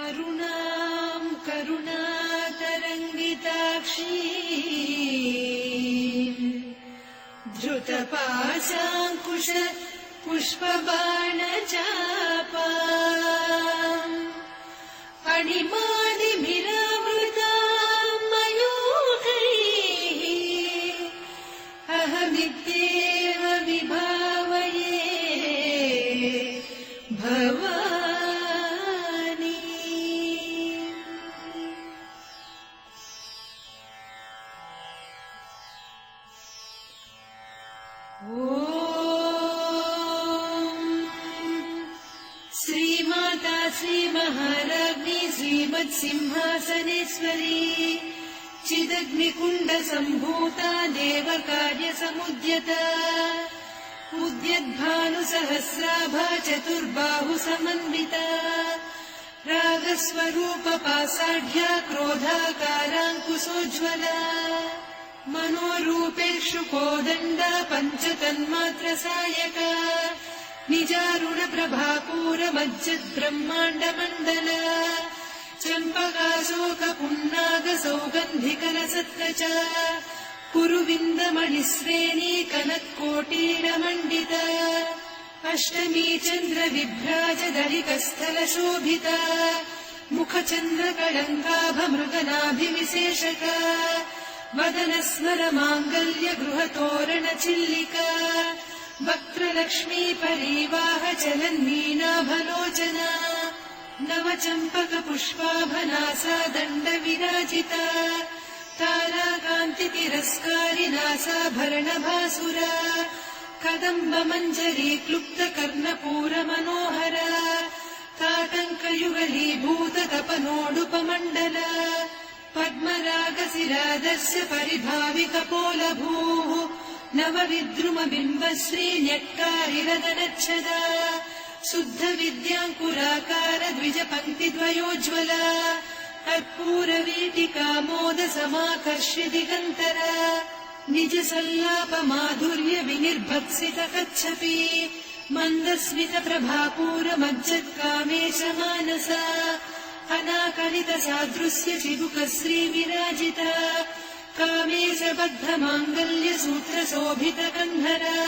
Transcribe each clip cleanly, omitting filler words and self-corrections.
अरुणां करुणातरङ्गिताक्षीं धृतपाशाङ्कुश पुष्पबाणचापाम् अणिमादिभिरावृतां मयूखैः अहमित्येव विभावये भवानी। श्रीमाता श्रीमहाराज्ञी श्रीमत्सिंहासनेश्वरी चिदग्निकुण्डसम्भूता देवकार्यसमुद्यता उद्यद्भानुसहस्राभा चतुर्बाहुसमन्विता रागस्वरूपपासाढ्या क्रोधाकाराङ्कुशोज्ज्वला मनोरूपेषु कोदण्डा पञ्चतन्मात्रसायका निजारुणप्रभापूरमज्जद्ब्रह्माण्डमण्डला चम्पकाशोकपुन्नागसौगन्धिकलसत्तचा कुरुविन्दमणिश्रेणी कनत्कोटीरमण्डिता अष्टमी चन्द्रविभ्राजदलिकस्थलशोभिता मुखचन्द्रकळङ्काभमृगनाभिविशेषका वदनस्मरमाङ्गल्यगृहतोरणचिल्लिका वक्त्रलक्ष्मी परीवाहचलन्मीनाभलोचना नवचम्पकपुष्पाभनासा दण्डविराजिता ताराकान्तितिरस्कारिनासाभरणभासुरा कदम्बमञ्जरी क्लुप्तकर्णपूरमनोहरा ताटङ्कयुगलीभूततपनोडुपमण्डला पद्मरागशिरादस्य परिभाविकपोलभूः नवविद्रुमबिम्बश्रीन्यक्कारिरदनच्छदा शुद्धविद्याङ्कुराकार द्विजपङ्क्तिद्वयोज्ज्वला कर्पूरवीटिकामोदसमाकर्ष्य दिगन्तरा निजसल्लापमाधुर्यविनिर्भत्सितकच्छपि मन्दस्मितप्रभापूरमज्जत्कामेशमानसा अनाकलितसादृश्य चिबुकश्रीविराजिता कामेशबद्धमाङ्गल्यसूत्रशोभितकन्धरा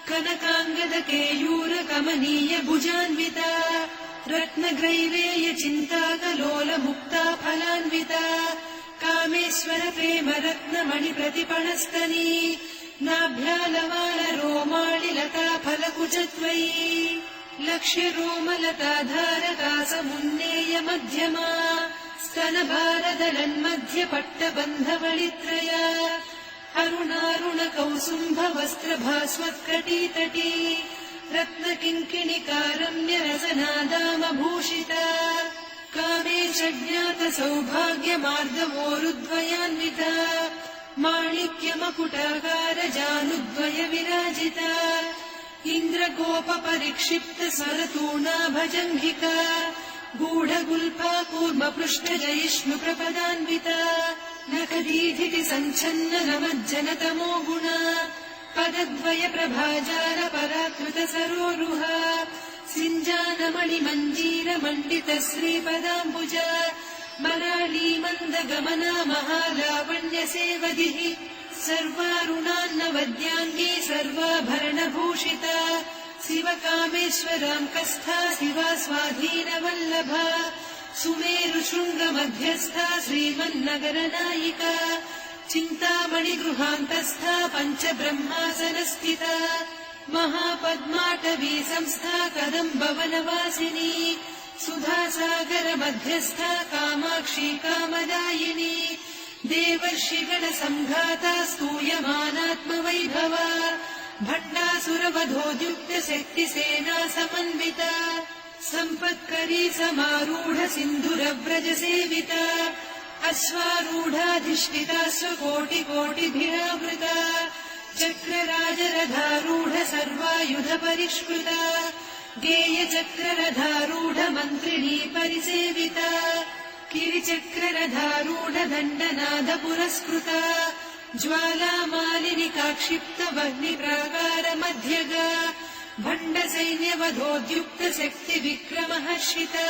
कनकाङ्गदकेयूरकमनीयभुजान्विता रत्नग्रैवेयचिन्ताकलोलमुक्ता फलान्विता कामेश्वरप्रेमरत्नमणिप्रतिपणस्तनी नाभ्यालवालरोमाणिलता फलकुचत्वयी लक्ष्यरोमलताधारकासमुन्नेयमध्यमा स्तनभारदलन्मध्यपट्टबन्धवळित्रया अरुणारुणकौसुम्भवस्त्रभास्वत्कटीतटी रत्नकिङ्किणिकारम्यरसनादामभूषिता कामेशज्ञातसौभाग्यमार्दवोरुद्वयान्विता माणिक्यमकुटाकारजानुद्वयविराजिता इन्द्रगोपपरिक्षिप्तस्वरतूणाभजङ्घिका गूढगुल्फा कूर्मपृष्ठजयिष्णुप्रपदान्विता नखदीधिति सञ्छन्ननमज्जनतमो गुणा पदद्वयप्रभाजालपराकृतसरोरुहा सिञ्जानमणिमञ्जीरमण्डितश्रीपदाम्बुजा मराळीमन्दगमना महालावण्यसेवधिः सर्वारुणान्नवद्याङ्गी सर्वाभरणभूषिता शिवकामेश्वराङ्कस्था शिवा स्वाधीनवल्लभा सुमेरुशृङ्गमध्यस्था श्रीमन्नगरनायिका चिन्तामणिगृहान्तस्था पञ्चब्रह्मासनस्थिता महापद्माटवी संस्था कदम्बवनवासिनी सुधासागरमध्यस्था कामाक्षी कामदायिनी देवर्षिगणसङ्घाता स्तूयमानात्मवैभवा भण्डासुरवधोद्युक्तशक्तिसेना समन्विता सम्पत्करी समारूढ सिन्धुरव्रजसेविता अश्वारूढाधिष्ठिता स्वकोटिकोटिभिरावृता चक्रराजरथारूढ सर्वायुधपरिष्कृता गेयचक्ररथारूढ मन्त्रिणी परिसेविता किरिचक्ररथारूढ दण्डनाद पुरस्कृता ज्वालामालिनिकाक्षिप्तवह्निप्राकारमध्यगा भण्डसैन्यवधोद्युक्तशक्तिविक्रमहर्षिता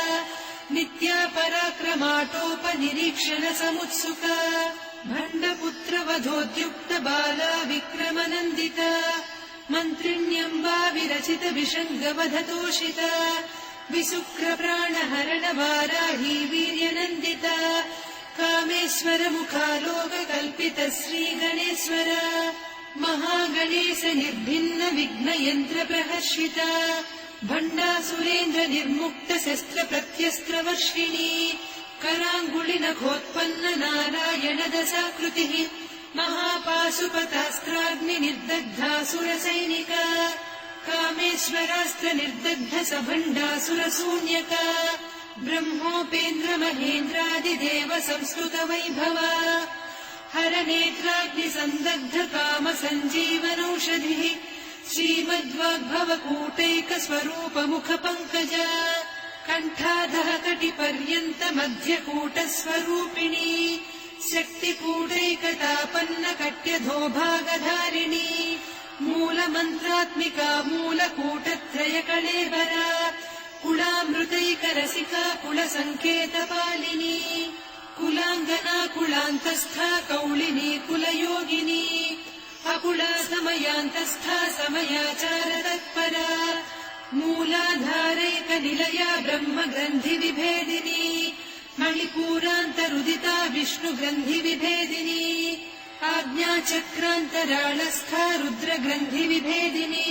नित्या पराक्रमाटोपनिरीक्षण समुत्सुका भण्डपुत्रवधोद्युक्त बाला विक्रमनन्दिता मन्त्रिण्यम्बा विरचित विषङ्गवधतोषिता विसुक्रप्राणहरणवाराही वीर्यनन्दिता कामेश्वर मुखालोककल्पित श्रीगणेश्वर महागणेश निर्भिन्न विघ्नयन्त्र प्रहर्षिता भण्डासुरेन्द्र निर्मुक्त शस्त्र प्रत्यस्त्रवर्षिणी कराङ्गुलिनखोत्पन्न नारायण दशाकृतिः महापाशुपतास्त्राग्नि निर्दग्धासुरसैनिका कामेश्वरास्त्र निर्दग्ध सभण्डासुरशून्यका ब्रह्मोपेन्द्र महेन्द्रादिदेव संस्कृत वैभवा हरनेत्राग्नि सन्दग्ध काम सञ्जीवनौषधिः श्रीमद्वाग्भवकूटैक स्वरूप मुख पङ्कजा कण्ठाधः कटिपर्यन्त मध्यकूट स्वरूपिणी शक्तिकूटैकतापन्न कट्यधोभागधारिणी मूलमन्त्रात्मिका मूलकूटत्रय कळेबरा कुलामृतैकरसिका कुलसङ्केतपालिनी कुलाङ्गना कुलान्तस्था कौलिनी कुलयोगिनी अकुला समयान्तस्था समयाचारतत्परा मूलाधारैकनिलया ब्रह्मग्रन्थिविभेदिनी मणिपूरान्तरुदिता विष्णुग्रन्थिविभेदिनी आज्ञाचक्रान्तराळस्था रुद्रग्रन्थिविभेदिनी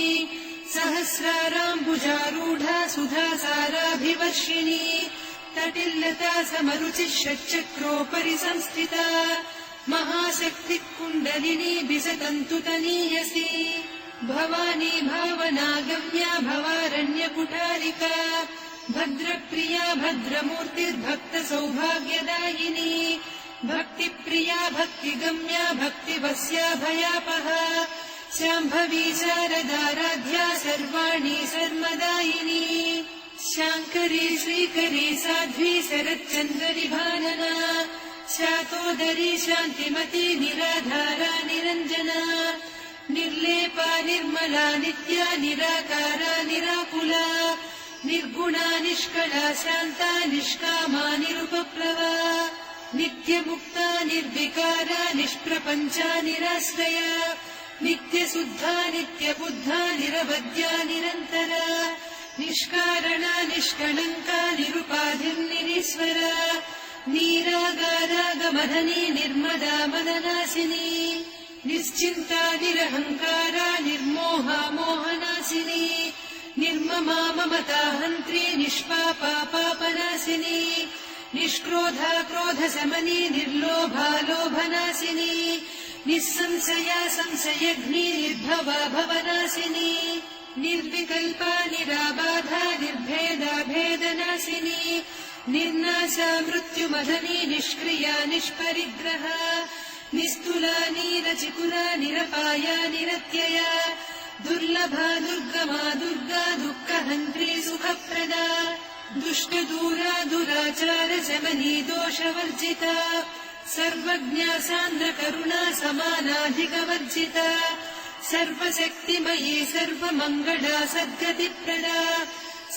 सहस्राराम्बुजारूढा सुधासाराभिवर्षिणी तटिल्लता समरुचिः षट्चक्रोपरि संस्थिता महाशक्तिः कुण्डलिनी बिसतन्तुतनीयसी भवानी भावनागम्या भवारण्यकुठारिका भद्रप्रिया भद्रमूर्तिर्भक्तसौभाग्यदायिनी भक्तिप्रिया भक्तिगम्या भक्तिवस्या भयापहा शाम्भवी शारदाराध्या सर्वाणि सर्वदायिनी शाङ्करी श्रीकरी साध्वी शरच्चन्द्रनिभानना शातोदरी शान्तिमती निराधारा निरञ्जना निर्लेपा निर्मला नित्या निराकारा निराकुला निर्गुणा निष्कला शान्ता निष्कामा निरुपप्लवा नित्यमुक्ता निर्विकारा निष्प्रपञ्चा निराश्रया नित्यशुद्धा नित्यबुद्धा निरवद्या निरन्तरा निष्कारणा निष्कलङ्का निरुपाधिर्निरीश्वरा नीरागारागमधनी निर्मदा मननाशिनी निश्चिन्ता निरहङ्कारा निर्मोहा मोहनाशिनी निर्ममा ममता हन्त्री निष्पापा पापनाशिनी निष्क्रोधा क्रोधशमनी निर्लोभा लोभनाशिनी निःसंशया संशयघ्नी निर्भवा भवनाशिनी निर्विकल्पा निराबाधा निर्भेदा भेदनाशिनी निर्नाशा मृत्युमधनी निष्क्रिया निष्परिग्रहा निस्तुला नीरचिकुरा निरपाया निरत्यया दुर्लभा दुर्गमा दुर्गा दुःखहन्त्री सुखप्रदा दुष्टदूरा दुराचार शमनी दोषवर्जिता सर्वज्ञा सान्द्रकरुणा समानाधिकवर्जिता सर्वशक्तिमयी सर्वमङ्गला सद्गतिप्रदा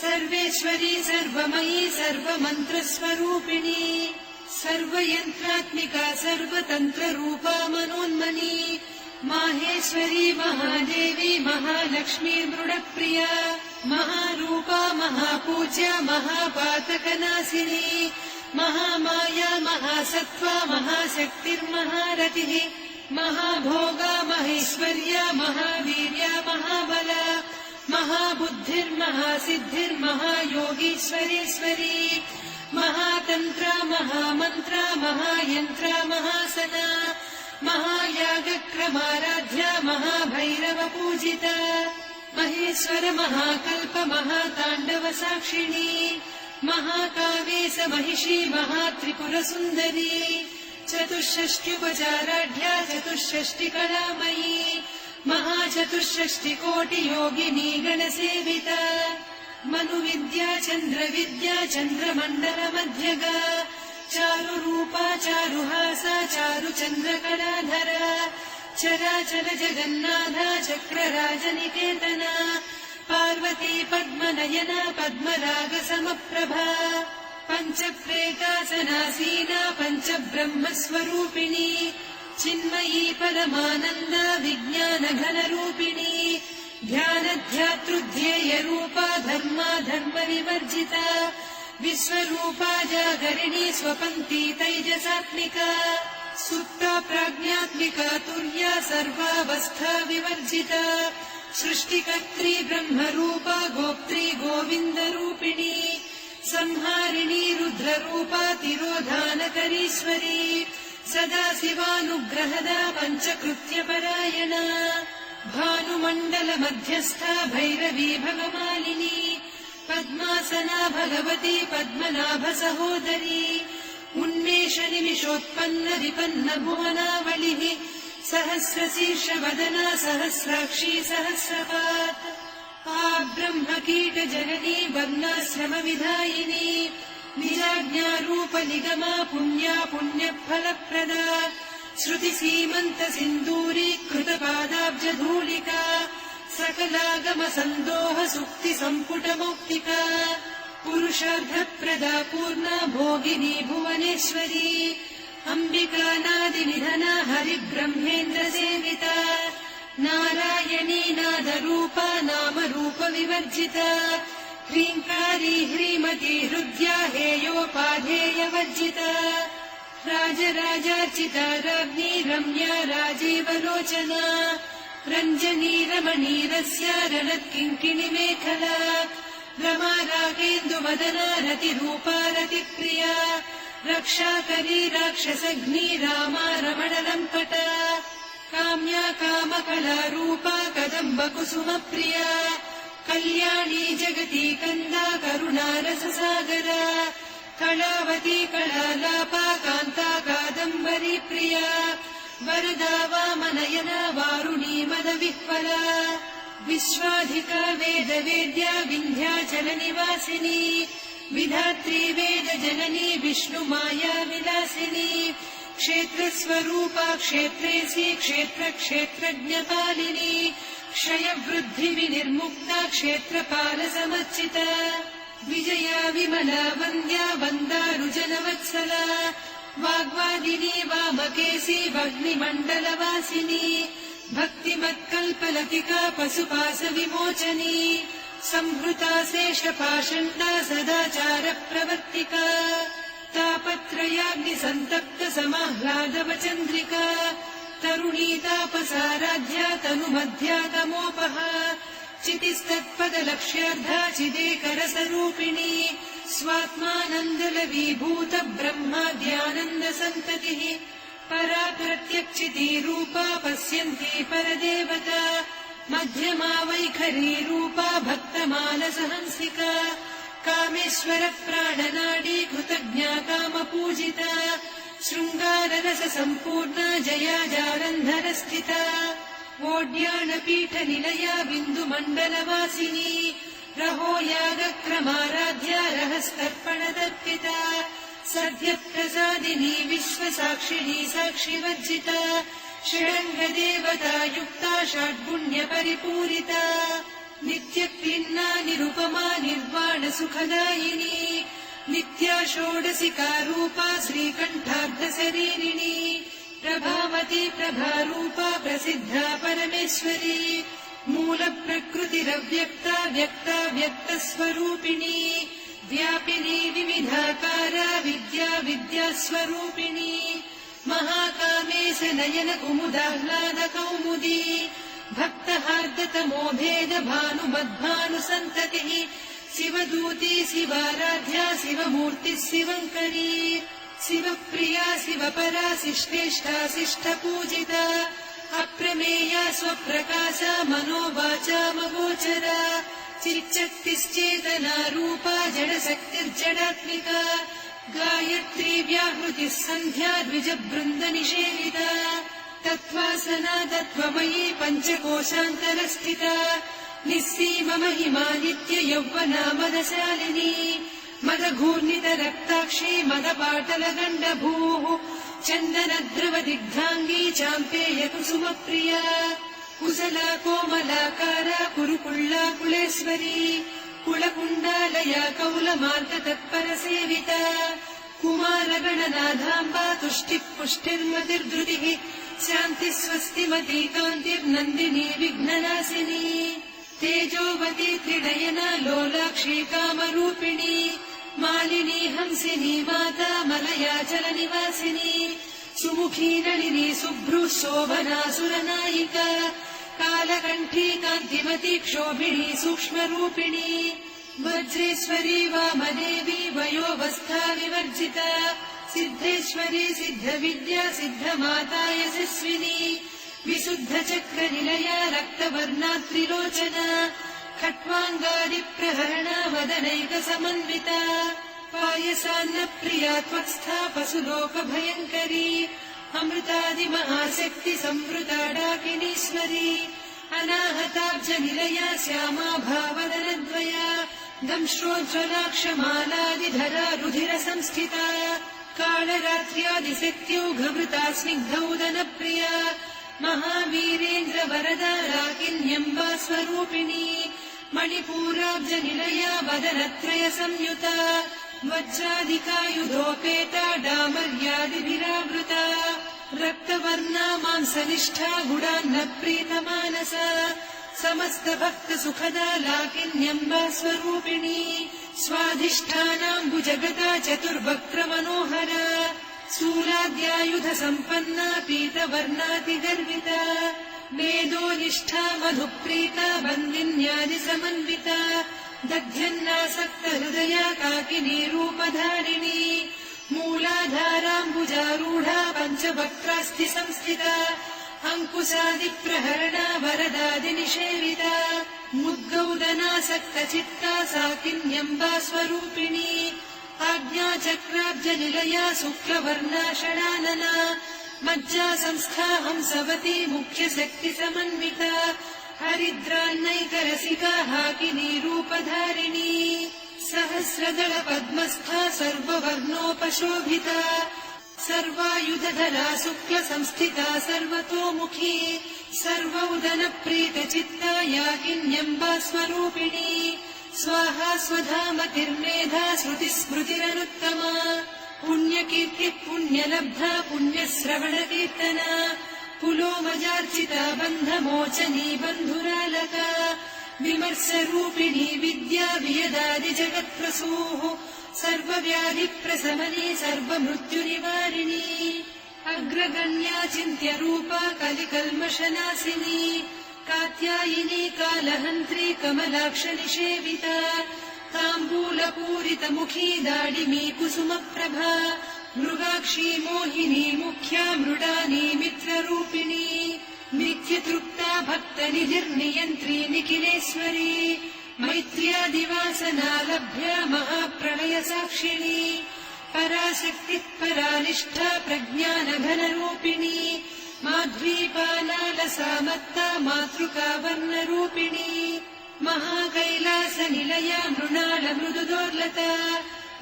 सर्वेश्वरी सर्वमयी सर्वमन्त्रस्वरूपिणी सर्वयन्त्रात्मिका सर्वतन्त्ररूपा मनोन्मनी माहेश्वरी महादेवी महालक्ष्मी मृडप्रिया महारूपा महापूज्या महापातकनाशिनी महामाया महासत्त्वा महाशक्तिर्महारतिः महाभोगा महेश्वर्या महावीर्या महाबला महाबुद्धिर्महासिद्धिर्महायोगीश्वरेश्वरी महातन्त्रा महामन्त्रा महायन्त्रा महासना महायागक्रमाराध्या महाभैरवपूजिता महेश्वर महाकल्प महाताण्डव साक्षिणी महाकावेश महिषी महात्रिपुरसुन्दरी चतुष्षष्ट्युपचाराढ्या चतुष्षष्टिकलामयी महाचतुष्षष्टिकोटियोगिनी गणसेविता मनुविद्या चन्द्रविद्या चन्द्रमण्डलमध्यगा चारुरूपा चारुहासा चारुचन्द्रकलाधरा चराचर जगन्नाथा चक्रराजनिकेतना पार्वती पद्मनयना पद्मरागसमप्रभा पञ्चप्रेतासनासीना पञ्चब्रह्मस्वरूपिणी चिन्मयी परमानन्दा विज्ञानघनरूपिणी ध्यानध्यातृध्येयरूपा धर्मा धर्मविवर्जिता विश्वरूपा जागरिणी स्वपन्ती तैजसात्मिका सुप्ता प्राज्ञात्मिका तुर्या सर्वावस्था विवर्जिता सृष्टिकर्त्री ब्रह्मरूपा गोप्त्री गोविन्दरूपिणी संहारिणी रुद्ररूपा तिरोधानकरीश्वरी सदा शिवानुग्रहदा पञ्चकृत्यपरायणा भानुमण्डलमध्यस्था भैरवी भगमालिनी पद्मासना भगवती पद्मनाभसहोदरी उन्मेषनिमिषोत्पन्न विपन्न भुवनावलिः सहस्रशीर्षवदना सहस्राक्षी सहस्रपात् ब्रह्मकीटजननी वर्णाश्रमविधायिनी निजाज्ञारूपनिगमा पुण्या पुण्यफलप्रदा श्रुतिसीमन्तसिन्दूरीकृतपादाब्जधूलिका सकलागमसन्दोहसुक्तिसम्पुटमौक्तिका पुरुषार्थप्रदा पूर्णा भोगिनी भुवनेश्वरी अम्बिकानादिनिधना हरिब्रह्मेन्द्रसेविता नारायणी नादरूपा नामरूपविवर्जिता ह्रीङ्कारी ह्रीमती हृद्या हेयोपाधेयवर्जिता राजराजार्चिता राज्ञी रम्या राजीवलोचना रञ्जनी रमणीरस्या रणत्किङ्किणिमेखला रमा रागेन्दुवदना रतिरूपा रतिप्रिया रक्षाकरी राक्षसघ्नी रामा रमणलम्पटा काम्या कामकलारूपा कदम्बकुसुमप्रिया कल्याणी जगती कन्दा करुणारससागरा कलावती कलालापा कान्ता कादम्बरी प्रिया वरदा वामनयना वारुणी मदविह्वला विश्वाधिका वेदवेद्या विन्ध्याचलनिवासिनी विधात्री वेदजननी विष्णुमाया विलासिनी क्षेत्रस्वरूपा क्षेत्रेसी क्षेत्रक्षेत्रज्ञपालिनी क्षयवृद्धिविनिर्मुक्ता क्षेत्रपालसमर्चिता विजया विमला वन्द्या वन्दारुजनवत्सला वाग्वादिनी वामकेशी वह्निमण्डलवासिनी भक्तिमत्कल्पलतिका पशुपाशविमोचनी संहृता शेषपाषण्डा सदाचारप्रवर्तिका तापत्रयाग्निसन्तप्त समाह्लादवचन्द्रिका तरुणी तापसाराध्या तनुमध्या तमोपहा चितिस्तत्पदलक्ष्यार्धा चिदेकरसरूपिणी स्वात्मानन्दलवीभूत ब्रह्माद्यानन्दसन्ततिः परा प्रत्यक्षितीरूपा पश्यन्ती परदेवता मध्यमा वैखरी रूपा भक्तमानसहंसिका कामेश्वर प्राणनाडी कृतज्ञा कामपूजिता शृङ्गाररस सम्पूर्णा जया जालन्धरस्थिता वोड्याणपीठनिलया बिन्दुमण्डलवासिनी रहो यागक्रमाराध्या रहस्तर्पणदर्पिता सद्यप्रसादिनी विश्वसाक्षिणी साक्षिवर्जिता षडङ्गदेवता युक्ता षड्गुण्यपरिपूरिता नित्यक्लिन्ना निरुपमा निर्वाणसुखदायिनी नित्या षोडशिका रूपा श्रीकण्ठार्धशरीरिणी प्रभावती प्रभारूपा प्रसिद्धा परमेश्वरी मूलप्रकृतिरव्यक्ता व्यक्ता व्यक्तस्वरूपिणी व्यापिनी विविधाकारा विद्या विद्यास्वरूपिणी महाकामेश नयन कुमुदाह्लाद कौमुदी भक्तहार्दतमो भेद भानुमद्भानुसन्ततिः शिवदूती शिवाराध्या शिवमूर्तिः शिवङ्करी शिवप्रिया शिवपरा शिष्टेष्टा शिष्टपूजिता अप्रमेया स्वप्रकाशा मनोवाचामगोचरा चिच्चक्तिश्चेतना रूपा जडशक्तिर्जडात्मिका गायत्री व्याहृतिः सन्ध्या द्विजबृन्दनिषेविता तत्त्वासना तत्त्वमयी पञ्चकोशान्तरस्थिता निःसीम महिमा नित्ययौवना मदशालिनी मदघूर्णितरक्ताक्षी मदपाटलगण्डभूः चन्दनद्रवदिग्धाङ्गी चाम्पेयकुसुमप्रिया कुशला कोमलाकारा कुरुकुल्ला कुलेश्वरी कुलकुण्डालया कौलमार्गतत्परसेविता कुमारगणनाथाम्बा तुष्टिः पुष्टिर्मतिर्धृतिः शान्तिः स्वस्तिमती कान्तिर्नन्दिनी विघ्ननाशिनी तेजोवती त्रिनयना लोलाक्षी कामरूपिणी मालिनी हंसिनी माता मलयाचलनिवासिनी सुमुखी नलिनी शुभ्रुः शोभना सुरनायिका कालकण्ठी कान्तिमती क्षोभिणी सूक्ष्मरूपिणी वज्रेश्वरी वामदेवी वयोवस्था विवर्जिता सिद्धेश्वरी सिद्धविद्या सिद्धमाता यशस्विनी विशुद्धचक्रनिलया रक्तवर्णा त्रिलोचना खट्वाङ्गादिप्रहरणा वदनैकसमन्विता पायसान्नप्रिया त्वत्स्था पशुलोकभयङ्करी अमृतादिमहाशक्तिसंवृता डाकिनीश्वरी अनाहताब्जनिलया श्यामा भावदनद्वया दंश्रोज्ज्वलाक्षमालादिधरा रुधिरसंस्थिता कालरात्र्यादिशक्त्योघमृता स्निग्धौदनप्रिया महावीरेन्द्रवरदा राकिन्यम्बा स्वरूपिणी मणिपूराब्जनिलया वदनत्रयसंयुता वज्रादिकायुधोपेता डामर्यादिभिरावृता रक्तवर्णा मांसनिष्ठा गुणान्नप्रीतमानसा समस्तभक्तसुखदा लाकिन्यम्बा स्वरूपिणी स्वाधिष्ठानाम्बुजगता चतुर्वक्त्रमनोहरा शूलाद्यायुधसम्पन्ना पीतवर्णातिगर्विता वेदोनिष्ठा मधुप्रीता बन्दिन्यादिसमन्विता दध्यन्नासक्तहृदया काकिनी रूपधारिणी मूलाधाराम्बुजारूढा पञ्चवक्त्रास्थिसंस्थिता अङ्कुशादिप्रहरणा वरदादिनिषेविता मुद्गौदनासक्तचित्ता साकिन्यम्बा स्वरूपिणी आज्ञाचक्राब्जनिलया शुक्लवर्णा षडानना मज्जा संस्था हंसवती मुख्यशक्तिसमन्विता हरिद्रान्नैकरसिका हाकिनी रूपधारिणी सहस्रदल पद्मस्था सर्ववर्णोपशोभिता सर्वायुधधरा शुक्लसंस्थिता सर्वतोमुखी सर्वौदनप्रीतचित्ता याकिन्यम्बा स्वरूपिणी स्वाहा स्वधामतिर्मेधा श्रुतिस्मृतिरनुत्तमा पुण्यकीर्तिः पुण्यलब्धा पुण्यश्रवणकीर्तना पुलोमजार्चिता बन्धमोचनी बन्धुरालका विमर्शरूपिणी विद्या वियदादिजगत्प्रसूः सर्वव्याधिप्रशमनी सर्वमृत्युनिवारिणी अग्रगण्या चिन्त्यरूपा कलिकल्मषनाशिनी कात्यायिनी कालहन्त्री कमलाक्षनिषेविता ताम्बूलपूरितमुखी दाडिमी कुसुमप्रभा मृगाक्षी मोहिनी मुख्या मृडानी मित्ररूपिणी नित्यतृप्ता भक्तनिधिर्नियन्त्री निखिलेश्वरी मैत्र्यादिवासना लभ्या महाप्रलयसाक्षिणी पराशक्तिः परानिष्ठा प्रज्ञानघनरूपिणी माध्वीपालालसामत्ता मातृका वर्णरूपिणी महाकैलासनिलया मृणालमृदुदोर्लता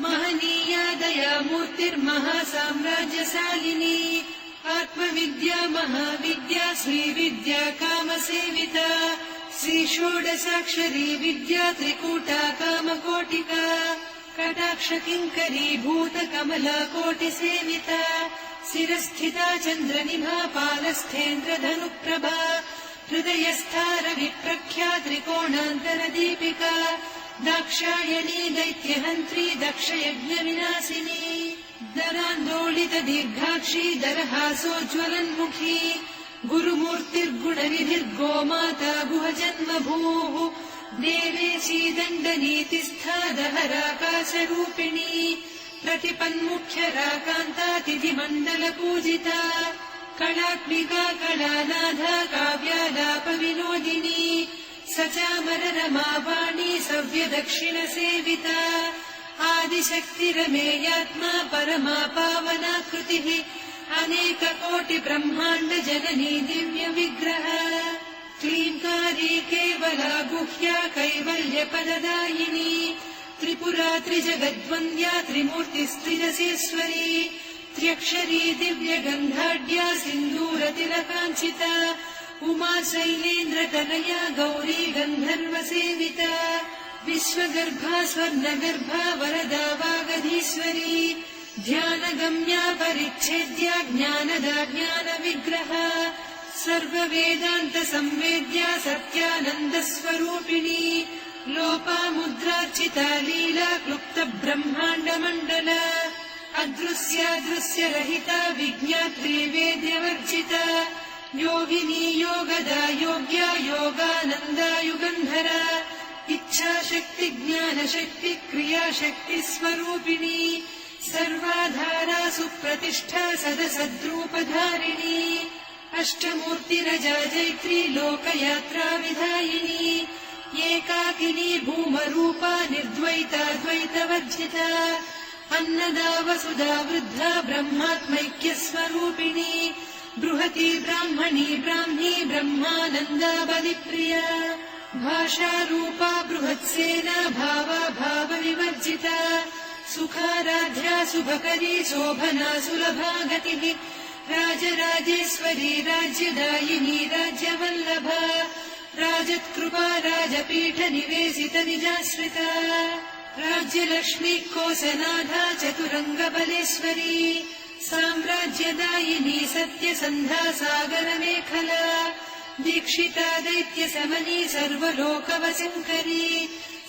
महनीया दयामूर्तिर्महासाम्राज्यशालिनी आत्मविद्या महाविद्या श्रीविद्या कामसेविता श्रीषोडशाक्षरी विद्या त्रिकूटा कामकोटिका कटाक्षकिङ्करी भूतकमला कोटिसेविता शिरस्थिता चन्द्रनिभा पालस्थेन्द्रधनुप्रभा हृदयस्था रविप्रख्या त्रिकोणान्तरदीपिका दाक्षायणी दैत्यहन्त्री दक्षयज्ञविनाशिनी दरान्दोलितदीर्घाक्षी दरहासोज्ज्वलन्मुखी गुरुमूर्तिर्गुणनिधिर्गोमाता गुहजन्मभूः देवेशी दण्डनीतिस्था दहराकाशरूपिणी प्रतिपन्मुख्यराकान्तातिथिमण्डलपूजिता कलात्मिका कलानाधा काव्यालापविनोदिनी सचामररमावाणी सव्यदक्षिणसेविता आदिशक्तिरमेयात्मा परमा पावनाकृतिः अनेककोटिब्रह्माण्डजननी दिव्यविग्रह क्लीङ्कारी केवला गुह्या कैवल्यपददायिनी त्रिपुरा त्रिजगद्वन्द्या त्रिमूर्तिस्त्रिदशेश्वरी त्र्यक्षरी दिव्यगन्धाढ्या सिन्दूरतिलकाञ्चिता उमा शैलेन्द्रतनया गौरी गन्धर्वसेविता विश्वगर्भा स्वर्णगर्भा वरदा वागधीश्वरी ध्यानगम्या परिच्छेद्या ज्ञानदा ज्ञानविग्रहा सर्ववेदान्त संवेद्या सत्यानन्दस्वरूपिणी लोपामुद्रार्चिता लीला क्लुप्त ब्रह्माण्डमण्डला अदृश्यादृश्यरहिता विज्ञात्री वेद्यवर्जिता योगिनी योगदा योग्या योगानन्दा युगन्धरा इच्छाशक्ति ज्ञानशक्ति क्रियाशक्ति स्वरूपिणी सर्वाधारा सुप्रतिष्ठा सदसद्रूपधारिणी अष्टमूर्तिरजा जैत्री लोकयात्रा विधायिनी एकाकिनी भूमरूपा निर्द्वैता द्वैतवर्जिता अन्नदा वसुधा वृद्धा ब्रह्मात्मैक्यस्वरूपिणी बृहती ब्राह्मणी ब्राह्मी ब्रह्मानन्दा बलिप्रिया भाषारूपा बृहत्सेना भावा भावविवर्जिता सुखाराध्या शुभकरी शोभना सुलभा गतिः राजराजेश्वरी राज्यदायिनी राज्यवल्लभा राजत्कृपा राजपीठ निवेशित निजाश्रिता राज्यलक्ष्मी कोसनाधा चतुरङ्गबलेश्वरी साम्राज्यदायिनी सत्यसन्धा सागरमेखला दीक्षिता दैत्यशमनी सर्वलोकवशङ्करी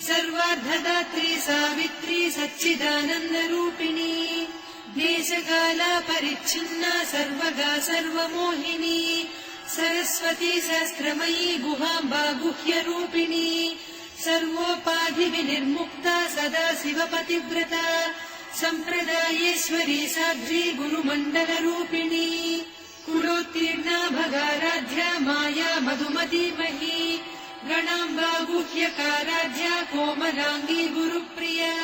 सर्वार्धदात्री सावित्री सच्चिदानन्दरूपिणी देशकाला परिच्छिन्ना सर्वगा सर्वमोहिनी सरस्वती सहस्रमयी गुहाम्बा गुह्यरूपिणी सर्वोपाधिविनिर्मुक्ता सदा शिवपतिव्रता सम्प्रदायेश्वरी साध्वी गुरुमण्डलरूपिणी कुलोत्तीर्णा भगाराध्या माया मधुमतीमही गणाम्बा गुह्यकाराध्या कोमलाङ्गी गुरुप्रिया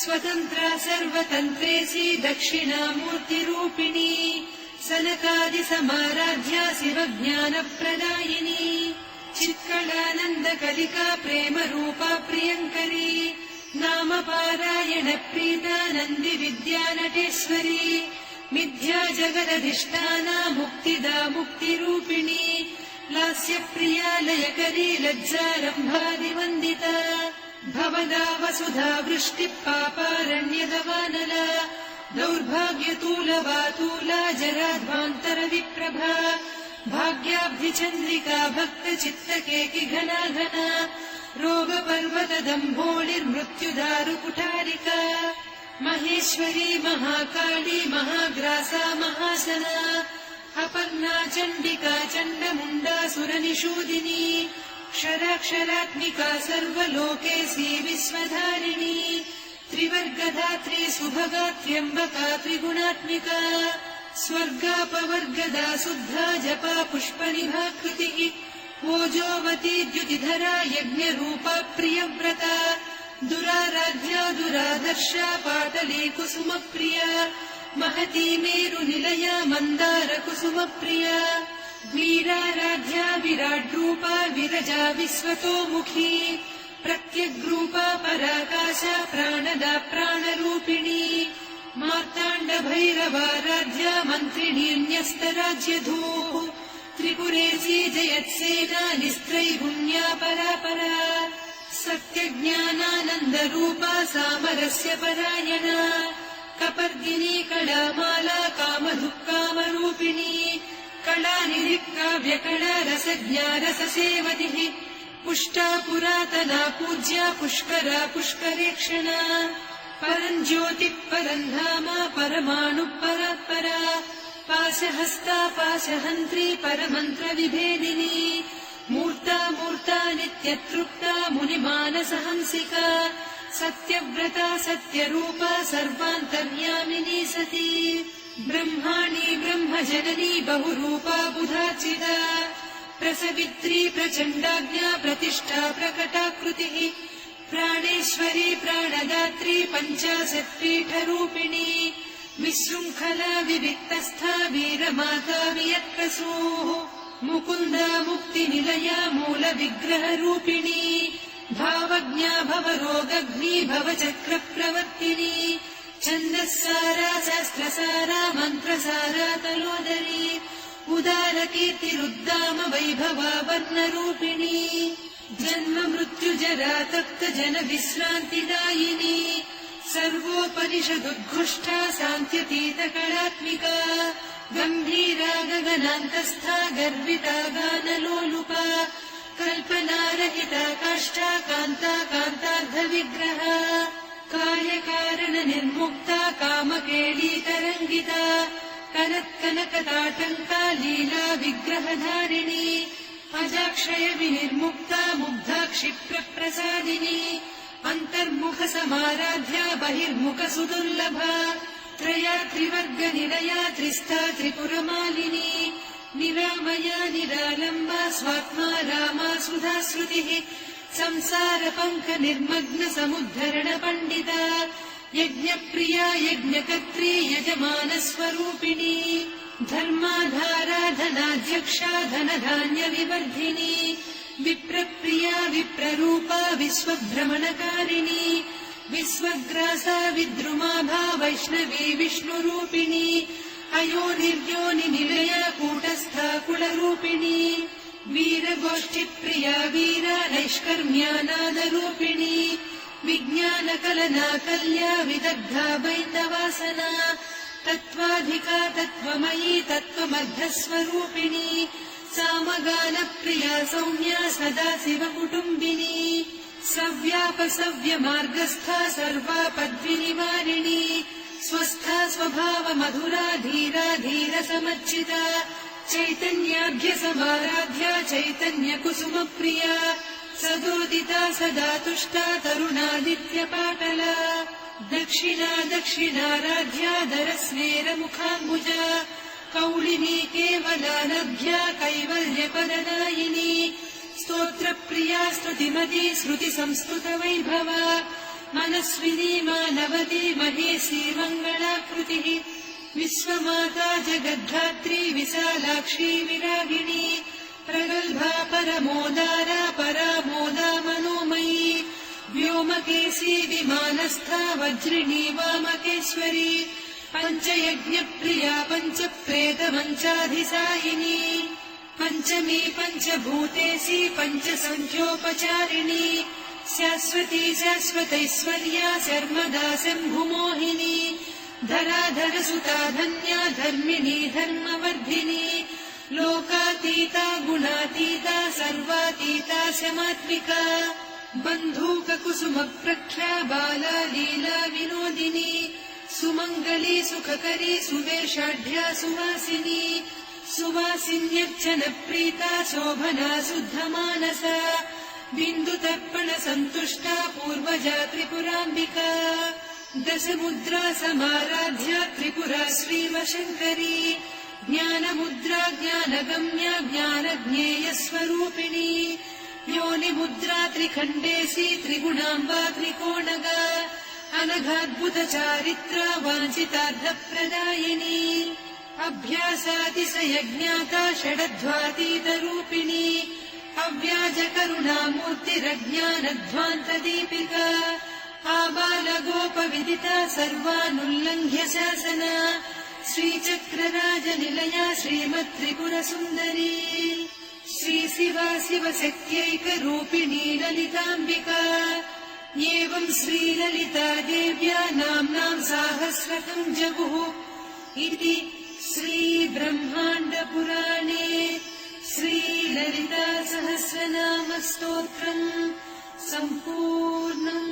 स्वतन्त्रा सर्वतन्त्रेसी दक्षिणामूर्तिरूपिणी सनकादिसमाराध्या शिवज्ञानप्रदायिनी चित्कलानन्दकलिका प्रेमरूपा प्रियङ्करी नामपारायणप्रीता नन्दिविद्यानटेश्वरी मिथ्या जगदधिष्ठाना मुक्तिदा मुक्तिरूपिणी लास्यप्रिया लयकरी लज्जारम्भादिवन्दिता भवदा वसुधा वृष्टिः पापारण्यदवानला दौर्भाग्यतूलवातूला जराध्वान्तरविप्रभा भाग्याब्धिचन्द्रिका भक्तचित्तकेकि घना घना रोगपर्वतदम्भोळिर्मृत्युदारुकुठारिका महेश्वरी महाकाली महाग्रासा महाशना अपर्णा चण्डिका चण्डमुण्डा सुरनिषूदिनी क्षराक्षरात्मिका सर्वलोकेशी विश्वधारिणी त्रिवर्गधात्री सुभगा त्र्यम्बका त्रिगुणात्मिका स्वर्गापवर्गदा शुद्धा जपा पुष्पनिभाकृतिः ओजोवती द्युतिधरा यज्ञरूपा प्रियव्रता दुराराध्या दुरादर्शा पाटली कुसुमप्रिया महती मेरुनिलया मन्दारकुसुमप्रिया वीराराध्या विराड्रूपा विरजा विश्वतोमुखी प्रत्यग्रूपा पराकाशा प्राणदा प्राणरूपिणी मार्ताण्डभैरवाराध्या मन्त्रिणीन्यस्तराज्यधूः त्रिपुरेशी जयत्सेना निस्त्रैगुण्या परापरा सत्यज्ञानानन्दरूपा सामरस्य परायणा कपर्दिनी कलामाला कामधुक्कामरूपिणी कलानिधिकाव्यकला रसज्ञा रससेवतिः पुष्टा पुरातना पूज्या पुष्करा पुष्करेक्षणा परञ्ज्योतिः परन्धामा परमाणुः परात्परा पाशहस्ता पाशहन्त्री परमन्त्रविभेदिनी मूर्ता मूर्ता नित्यतृप्ता मुनिमानसहंसिका सत्यव्रता सत्यरूपा सर्वान्तर्यामिनी सती ब्रह्माणी ब्रह्मजननी बहुरूपा बुधार्चिता प्रसवित्री प्रचण्डाज्ञा प्रतिष्ठा प्रकटाकृतिः प्राणेश्वरी प्राणदात्री पञ्चाशत्पीठरूपिणी विशृङ्खला विविक्तस्था वीरमाता वियत्प्रसूः मुकुन्दा मुक्तिनिलया मूलविग्रहरूपिणी भावज्ञा भवरोगग्नी भवचक्रप्रवर्तिनी छन्दस्सारा शास्त्रसारा मन्त्रसारा तलोदरी उदारकीर्तिरुद्दाम वैभवा वर्णरूपिणी जन्म मृत्युजरा तप्त जन विश्रान्तिदायिनी सर्वोपनिषदुद्घुष्टा सान्त्यतीत कलात्मिका गम्भीरा गगनान्तस्था गर्विता गानलोलुपा कल्पनारहिता काष्ठा कान्ता कान्तार्धविग्रहा कार्यकारण निर्मुक्ता कामकेळीतरङ्गिता कनत्कनकताटङ्का लीला विग्रहधारिणी अजाक्षय विनिर्मुक्ता मुग्धा क्षिप्रप्रसादिनी अन्तर्मुख समाराध्या बहिर्मुख सुदुर्लभा त्रया त्रिवर्गनिलया त्रिस्था त्रिपुरमालिनी निरामया निरालम्बा स्वात्मा रामा सुधाश्रुतिः संसारपङ्क निर्मग्न समुद्धरण पण्डिता यज्ञप्रिया यज्ञकर्त्री यजमानस्वरूपिणी धर्माधारा धनाध्यक्षा धनधान्यविवर्धिनी विप्रप्रिया विप्ररूपा विश्वभ्रमणकारिणी विश्वग्रासा विद्रुमाभा वैष्णवी विष्णुरूपिणी अयोनिर्योनिनिलया कूटस्था कुलरूपिणी वीरगोष्ठिप्रिया वीरा नैष्कर्म्यानादरूपिणी विज्ञानकलना कल्या विदग्धा बैन्दवासना तत्त्वाधिका तत्त्वमयी तत्त्वमर्धस्वरूपिणी सामगानप्रिया सौम्या सदा शिवकुटुम्बिनी सव्यापसव्यमार्गस्था सर्वापद्विनिवारिणी स्वस्था स्वभावमधुरा धीरा धीरसमर्चिता चैतन्याभ्यसमाराध्या चैतन्यकुसुमप्रिया सदोदिता सदा तुष्टा तरुणादित्यपाटला दक्षिणा दक्षिणाराध्या दरस्मेरमुखाम्बुजा कौलिनी केवलानभ्या कैवल्यपददायिनी स्तोत्रप्रिया स्तुतिमती श्रुतिसंस्तुतवैभवा मनस्विनी मानवती महेशी मङ्गलाकृतिः विश्वमाता जगद्धात्री विशालाक्षी विरागिणी प्रगल्भा परमोदारा परामोदा मनोमयी व्योमकेशी विमानस्था वज्रिणी वामकेश्वरी पञ्चयज्ञप्रिया पञ्चप्रेतमञ्चाधिसायिनी पञ्चमी पञ्चभूतेशी पञ्चसङ्ख्योपचारिणी शाश्वती शाश्वतैश्वर्या शर्मदा शम्भुमोहिनी धराधरसुता धन्या धर्मिणी धर्मवर्धिनी लोकातीता गुणातीता सर्वातीता शमात्मिका बन्धूककुसुमप्रख्या बाला लीला विनोदिनी सुमङ्गली सुखकरी सुवेशाढ्या सुवासिनी सुवासिन्यर्चनप्रीता शोभना शुद्धमानसा बिन्दुतर्पणसन्तुष्टा पूर्वजा त्रिपुराम्बिका दशमुद्रा समाराध्या त्रिपुरा श्रीवशङ्करी ज्ञानमुद्रा ज्ञानगम्या ज्ञानज्ञेयस्वरूपिणी योनिमुद्रा त्रिखण्डेशी त्रिगुणाम्बा त्रिकोणगा अनघाद्भुतचारित्रा वाञ्छितार्थप्रदायिनी अभ्यासातिशयज्ञाता षडध्वातीतरूपिणी अव्याजकरुणामूर्तिरज्ञानध्वान्तदीपिका आबालगोपविदिता सर्वानुल्लङ्घ्य शासना श्रीचक्रराजनिलया श्रीमत्त्रिपुरसुन्दरी श्रीशिवा शिवशक्त्यैकरूपिणी ललिताम्बिका एवं श्रीललिता देव्या नाम्नां साहस्रकं जगुः इति श्रीब्रह्माण्डपुराणे श्रीललिता सहस्रनामस्तोत्रम् सम्पूर्णम्।